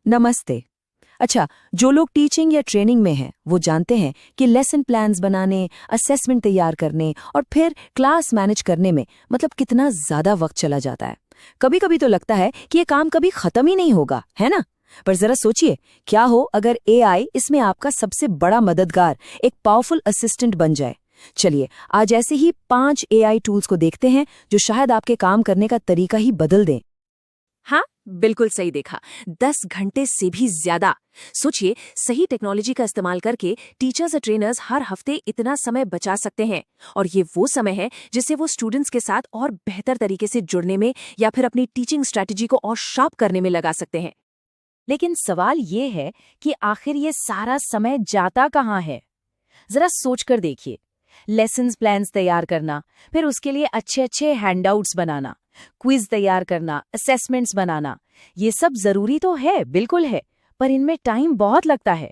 नमस्ते। अच्छा, जो लोग टीचिंग या ट्रेनिंग में हैं वो जानते हैं कि लेसन प्लान्स बनाने, असेसमेंट तैयार करने और फिर क्लास मैनेज करने में मतलब कितना ज़्यादा वक्त चला जाता है। कभी कभी तो लगता है कि ये काम कभी ख़त्म ही नहीं होगा, है ना? पर ज़रा सोचिए, क्या हो अगर एआई इसमें आपका सबसे बड़ा मददगार, एक पावरफुल असिस्टेंट बन जाए। चलिए आज ऐसे ही 5 एआई टूल्स को देखते हैं जो शायद आपके काम करने का तरीका ही बदल दें। हाँ, बिल्कुल सही देखा। 10 घंटे से भी ज्यादा। सोचिए, सही टेक्नोलॉजी का इस्तेमाल करके टीचर्स और ट्रेनर्स हर हफ्ते इतना समय बचा सकते हैं। और ये वो समय है जिसे वो स्टूडेंट्स के साथ और बेहतर तरीके से जुड़ने में या फिर अपनी टीचिंग स्ट्रैटेजी को और शार्प करने में लगा सकते हैं। लेकिन सवाल ये है कि आखिर ये सारा समय जाता कहाँ है? जरा सोचकर देखिए। लेसन्स प्लान्स तैयार करना, फिर उसके लिए अच्छे अच्छे हैंडआउट्स बनाना, क्विज तैयार करना, असेसमेंट्स बनाना, ये सब जरूरी तो है, बिल्कुल है, पर इनमें टाइम बहुत लगता है।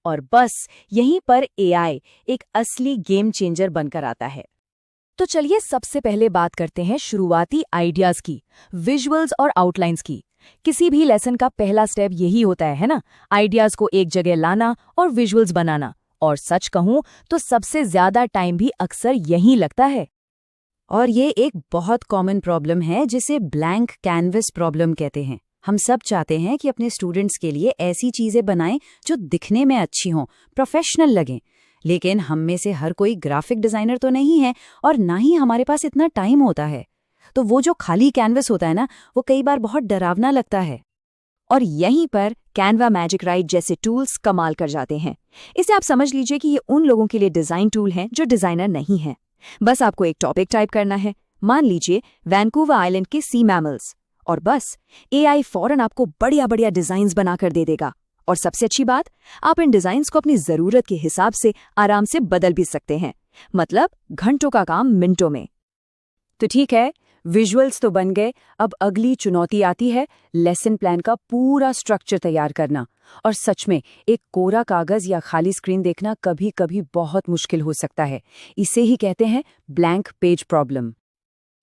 और बस यहीं पर एआई एक असली गेम चेंजर बनकर आता है। तो चलिए सबसे पहले बात करते हैं शुरुआती आइडियाज की, विजुअल्स और आउटलाइंस की। किसी भी लेसन का पहला स्टेप यही होता है ना? आइडियाज को एक जगह लाना और विजुअल्स बनाना। और सच कहूं तो सबसे ज्यादा टाइम भी अक्सर यहीं लगता है। और ये एक बहुत कॉमन प्रॉब्लम है जिसे ब्लैंक कैनवस प्रॉब्लम कहते हैं। हम सब चाहते हैं कि अपने स्टूडेंट्स के लिए ऐसी चीजें बनाएं जो दिखने में अच्छी हों, प्रोफेशनल लगें। लेकिन हम में से हर कोई ग्राफिक डिजाइनर तो नहीं है और ना ही हमारे पास इतना टाइम होता है। तो वो जो खाली कैनवस होता है ना, वो कई बार बहुत डरावना लगता है। और यहीं पर कैनवा मैजिक राइट जैसे टूल्स कमाल कर जाते हैं। इसे आप समझ लीजिए कि ये उन लोगों के लिए डिजाइन टूल हैं जो डिजाइनर नहीं हैं। बस आपको एक टॉपिक टाइप करना है, मान लीजिए वैंकूवर आइलैंड के सी मैमल्स, और बस एआई फौरन आपको बढ़िया बढ़िया डिजाइन्स बनाकर दे देगा। और सबसे अच्छी बात, आप इन डिजाइन्स को अपनी जरूरत के हिसाब से आराम से बदल भी सकते हैं। मतलब घंटों का काम मिनटों में। तो ठीक है, विजुअल्स तो बन गए। अब अगली चुनौती आती है लेसन प्लान का पूरा स्ट्रक्चर तैयार करना। और सच में एक कोरा कागज या खाली स्क्रीन देखना कभी कभी बहुत मुश्किल हो सकता है। इसे ही कहते हैं ब्लैंक पेज प्रॉब्लम।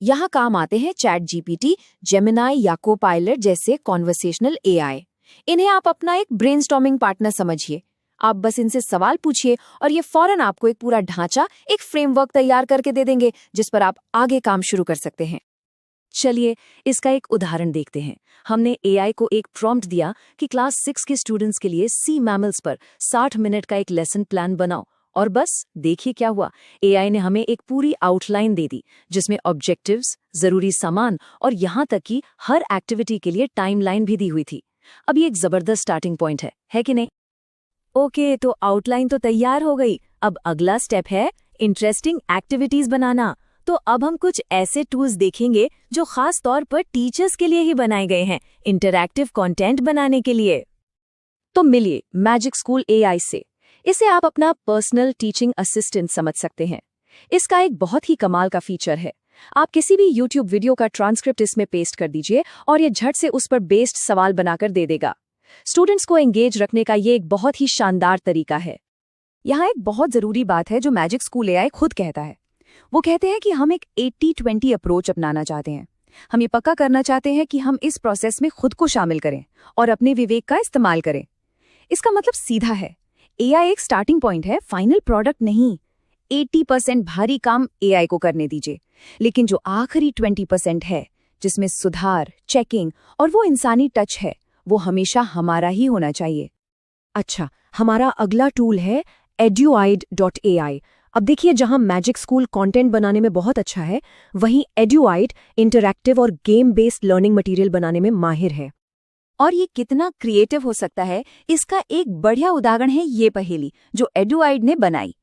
यहाँ काम आते हैं चैट जीपीटी, जेमिनाई या कोपायलट जैसे कॉन्वर्सेशनल एआई। इन्हें आप अपना एक ब्रेनस्टॉर्मिंग पार्टनर समझिए। आप बस इनसे सवाल पूछिए और ये फौरन आपको एक पूरा ढांचा, एक फ्रेमवर्क तैयार करके दे देंगे जिस पर आप आगे काम शुरू कर सकते हैं। चलिए इसका एक उदाहरण देखते हैं। हमने एआई को एक प्रॉम्प्ट दिया कि क्लास 6 के स्टूडेंट्स के लिए सी मैमल्स पर 60 मिनट का एक लेसन प्लान बनाओ। और बस देखिए क्या हुआ। एआई ने हमें एक पूरी आउटलाइन दे दी जिसमें ऑब्जेक्टिव्स, जरूरी सामान और यहाँ तक कि हर एक्टिविटी के लिए टाइमलाइन भी दी हुई थी। अब ये एक जबरदस्त स्टार्टिंग पॉइंट है कि नहीं? ओके, तो आउटलाइन तो तैयार हो गई। अब अगला स्टेप है इंटरेस्टिंग एक्टिविटीज बनाना। तो अब हम कुछ ऐसे टूल्स देखेंगे जो खास तौर पर टीचर्स के लिए ही बनाए गए हैं, इंटरैक्टिव कंटेंट बनाने के लिए। तो मिलिए मैजिक स्कूल एआई से। इसे आप अपना पर्सनल टीचिंग असिस्टेंट समझ सकते हैं। इसका एक बहुत ही कमाल का फीचर है। आप किसी भी YouTube वीडियो का ट्रांसक्रिप्ट इसमें पेस्ट कर दीजिए और ये झट से उस पर बेस्ड सवाल बनाकर दे देगा। स्टूडेंट्स को एंगेज रखने का ये एक बहुत ही शानदार तरीका है। यहाँ एक बहुत जरूरी बात है जो मैजिक स्कूल एआई खुद कहता है। वो कहते हैं कि हम एक 80-20 अप्रोच अपनाना चाहते हैं। हम ये पक्का करना चाहते हैं कि हम इस प्रोसेस में खुद को शामिल करें और अपने विवेक का इस्तेमाल करें। इसका मतलब सीधा है, एआई एक स्टार्टिंग पॉइंट है, फाइनल प्रोडक्ट नहीं। 80% भारी काम एआई को करने दीजिए, लेकिन जो आखिरी 20% है, जिसमें सुधार, चेकिंग और वो इंसानी टच है, वो हमेशा हमारा ही होना चाहिए। अच्छा, हमारा अगला टूल है eduide.ai। अब देखिए, जहां मैजिक स्कूल कंटेंट बनाने में बहुत अच्छा है, वहीं eduide इंटरैक्टिव और गेम बेस्ड लर्निंग मटेरियल बनाने में माहिर है। और ये कितना क्रिएटिव हो सकता है, इसका एक बढ़िया उदाहरण है ये पहेली जो eduide ने बनाई।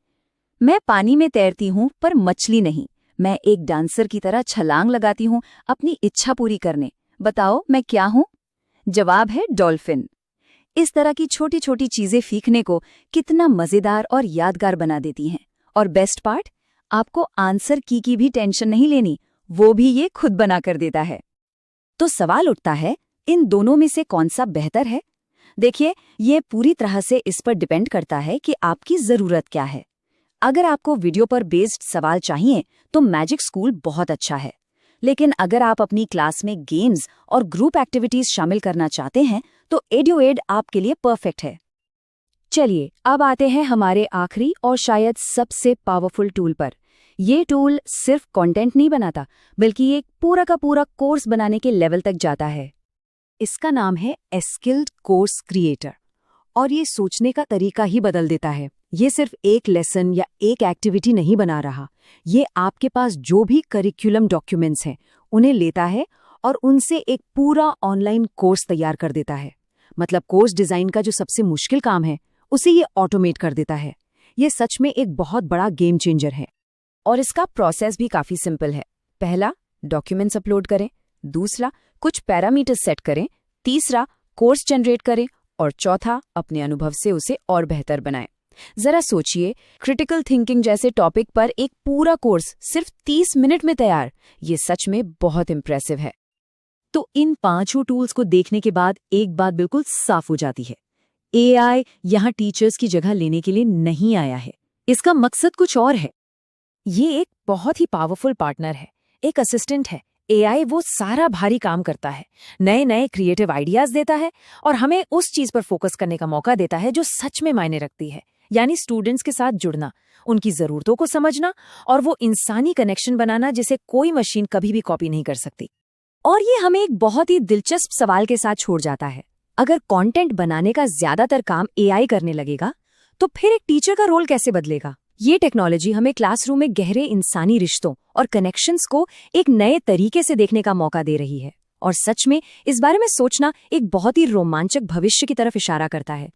मैं पानी में तैरती हूँ पर मछली नहीं। मैं एक डांसर की तरह छलांग लगाती हूँ अपनी इच्छा पूरी करने। बताओ मैं क्या हूँ? जवाब है डॉल्फिन। इस तरह की छोटी छोटी चीजें सीखने को कितना मजेदार और यादगार बना देती हैं। और बेस्ट पार्ट, आपको आंसर की भी टेंशन नहीं लेनी, वो भी ये खुद बना कर देता है। तो सवाल उठता है, इन दोनों में से कौन सा बेहतर है? देखिए, ये पूरी तरह से इस पर डिपेंड करता है कि आपकी जरूरत क्या है। अगर आपको वीडियो पर बेस्ड सवाल चाहिए तो मैजिक स्कूल बहुत अच्छा है। लेकिन अगर आप अपनी क्लास में गेम्स और ग्रुप एक्टिविटीज शामिल करना चाहते हैं तो एडुएड आपके लिए परफेक्ट है। चलिए अब आते हैं हमारे आखिरी और शायद सबसे पावरफुल टूल पर। ये टूल सिर्फ कंटेंट नहीं बनाता, बल्कि एक पूरा का पूरा कोर्स बनाने के लेवल तक जाता है। इसका नाम है स्किल्ड कोर्स क्रिएटर, और ये सोचने का तरीका ही बदल देता है। ये सिर्फ एक लेसन या एक एक्टिविटी नहीं बना रहा, ये आपके पास जो भी करिकुलम डॉक्यूमेंट्स हैं उन्हें लेता है और उनसे एक पूरा ऑनलाइन कोर्स तैयार कर देता है। मतलब कोर्स डिजाइन का जो सबसे मुश्किल काम है उसे ये ऑटोमेट कर देता है। ये सच में एक बहुत बड़ा गेम चेंजर है। और इसका प्रोसेस भी काफी सिंपल है। पहला, डॉक्यूमेंट्स अपलोड करें। दूसरा, कुछ पैरामीटर्स सेट करें। तीसरा, कोर्स जनरेट करें। और चौथा, अपने अनुभव से उसे और बेहतर बनाएं। जरा सोचिए, क्रिटिकल थिंकिंग जैसे टॉपिक पर एक पूरा कोर्स सिर्फ 30 मिनट में तैयार। ये सच में बहुत इम्प्रेसिव है। तो इन 5 टूल्स को देखने के बाद एक बात बिल्कुल साफ हो जाती है, AI यहाँ टीचर्स की जगह लेने के लिए नहीं आया है। इसका मकसद कुछ और है। ये एक बहुत ही पावरफुल पार्टनर है, एक असिस्टेंट है। AI वो सारा भारी काम करता है, नए नए क्रिएटिव आइडियाज देता है और हमें उस चीज पर फोकस करने का मौका देता है जो सच में मायने रखती है, यानी स्टूडेंट्स के साथ जुड़ना, उनकी जरूरतों को समझना और वो इंसानी कनेक्शन बनाना जिसे कोई मशीन कभी भी कॉपी नहीं कर सकती। और ये हमें एक बहुत ही दिलचस्प सवाल के साथ छोड़ जाता है। अगर कंटेंट बनाने का ज्यादातर काम AI करने लगेगा, तो फिर एक टीचर का रोल कैसे बदलेगा? ये टेक्नोलॉजी हमें क्लासरूम में गहरे इंसानी रिश्तों और कनेक्शंस को एक नए तरीके से देखने का मौका दे रही है। और सच में इस बारे में सोचना एक बहुत ही रोमांचक भविष्य की तरफ इशारा करता है।